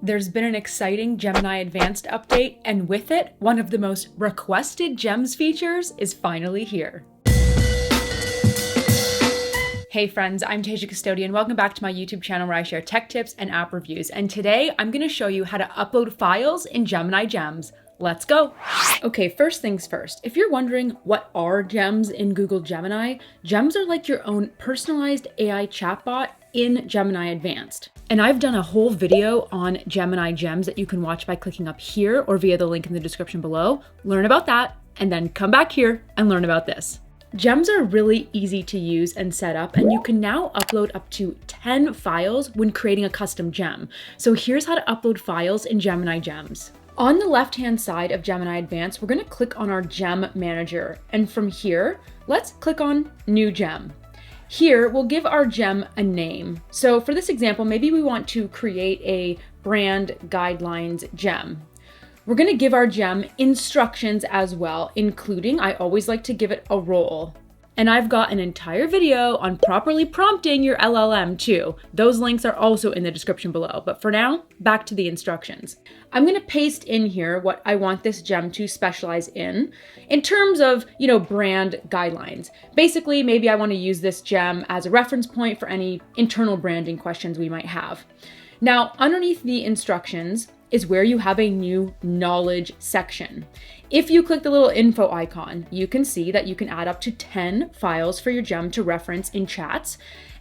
There's been an exciting Gemini Advanced update, and with it, one of the most requested Gems features is finally here. Hey friends, I'm Tasia Custode and welcome back to my YouTube channel where I share tech tips and app reviews. And today I'm going to show you how to upload files in Gemini Gems. Let's go. Okay, first things first. If you're wondering what are gems in Google Gemini, gems are like your own personalized AI chatbot in Gemini Advanced. And I've done a whole video on Gemini Gems that you can watch by clicking up here or via the link in the description below. Learn about that and then come back here and learn about this. Gems are really easy to use and set up, and you can now upload up to 10 files when creating a custom gem. So here's how to upload files in Gemini Gems. On the left-hand side of Gemini Advanced, we're going to click on our gem manager. And from here, let's click on New Gem. Here, we'll give our gem a name. So for this example, maybe we want to create a brand guidelines gem. We're going to give our gem instructions as well, including I always like to give it a role. And I've got an entire video on properly prompting your LLM too. Those links are also in the description below. But for now, back to the instructions. I'm going to paste in here what I want this gem to specialize in terms of, brand guidelines. Basically, maybe I want to use this gem as a reference point for any internal branding questions we might have. Now, underneath the instructions is where you have a new knowledge section. If you click the little info icon, you can see that you can add up to 10 files for your gem to reference in chats.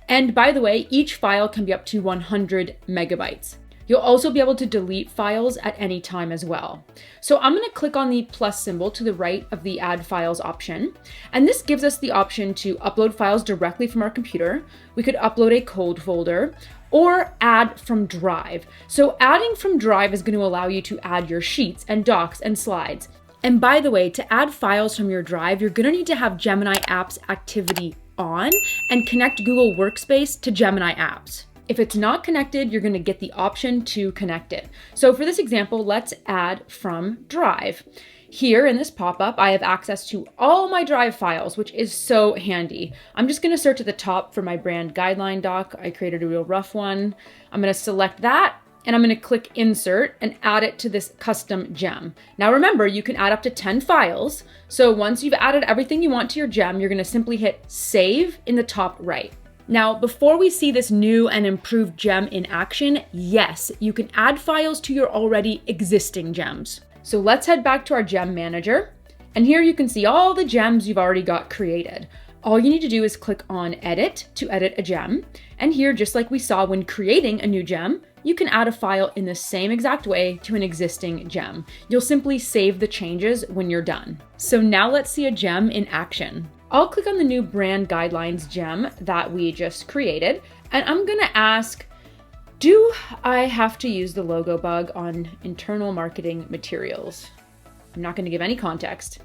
And by the way, each file can be up to 100 megabytes. You'll also be able to delete files at any time as well. So I'm going to click on the plus symbol to the right of the add files option. And this gives us the option to upload files directly from our computer. We could upload a cold folder or add from Drive. So adding from Drive is going to allow you to add your sheets and docs and slides. And by the way, to add files from your Drive, you're going to need to have Gemini Apps activity on and connect Google Workspace to Gemini Apps. If it's not connected, you're going to get the option to connect it. So for this example, let's add from Drive. Here in this pop-up, I have access to all my Drive files, which is so handy. I'm just going to search at the top for my brand guideline doc. I created a real rough one. I'm going to select that and I'm going to click insert and add it to this custom gem. Now remember, you can add up to 10 files. So once you've added everything you want to your gem, you're going to simply hit save in the top right. Now, before we see this new and improved gem in action, yes, you can add files to your already existing gems. So let's head back to our gem manager. And here you can see all the gems you've already got created. All you need to do is click on edit to edit a gem. And here, just like we saw when creating a new gem, you can add a file in the same exact way to an existing gem. You'll simply save the changes when you're done. So now let's see a gem in action. I'll click on the new brand guidelines gem that we just created, and I'm gonna ask, do I have to use the logo bug on internal marketing materials? I'm not gonna give any context.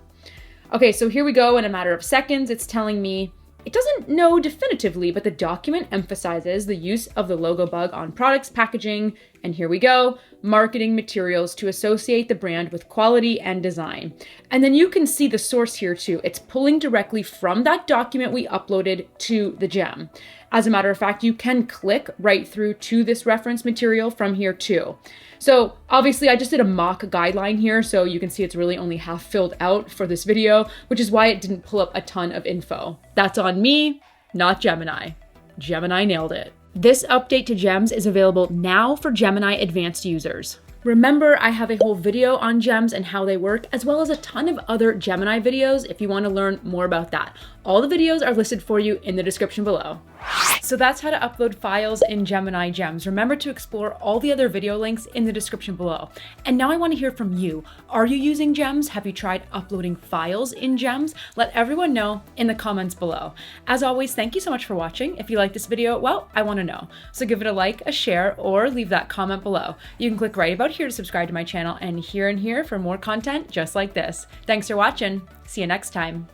Okay, so here we go. In a matter of seconds, it's telling me it doesn't know definitively, but the document emphasizes the use of the logo bug on products, packaging, and here we go, marketing materials to associate the brand with quality and design. And then you can see the source here too. It's pulling directly from that document we uploaded to the gem. As a matter of fact, you can click right through to this reference material from here too. So obviously I just did a mock guideline here, so you can see it's really only half filled out for this video, which is why it didn't pull up a ton of info. That's on me, not Gemini. Gemini nailed it. This update to Gems is available now for Gemini Advanced users. Remember, I have a whole video on gems and how they work, as well as a ton of other Gemini videos if you want to learn more about that. All the videos are listed for you in the description below. So that's how to upload files in Gemini Gems. Remember to explore all the other video links in the description below. And now I want to hear from you. Are you using Gems? Have you tried uploading files in Gems? Let everyone know in the comments below. As always, thank you so much for watching. If you like this video, well, I want to know. So give it a like, a share, or leave that comment below. You can click right about here to subscribe to my channel and here for more content just like this. Thanks for watching. See you next time.